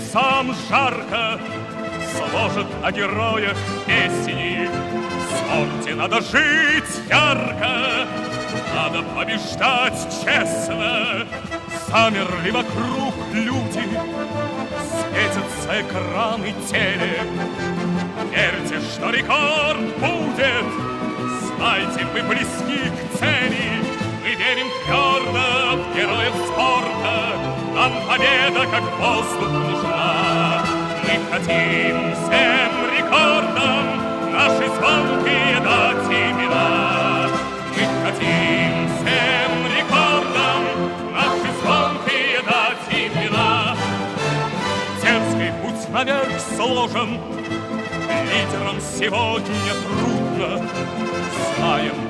сердцам жарко, сложат о героях песни. В спорте надо жить ярко, надо побеждать честно. Замерли вокруг люди, светятся экраны теле. Верьте, что рекорд будет, знайте, мы близки к цели. Мы верим твердо в героев спорта, нам победа как воздух нужна. Мы хотим всем рекордам наши звонкие дать имена. Мы хотим всем рекордам наши звонкие дать имена. Дерзкий путь наверх сложен, лидерам сегодня трудно. Знаем,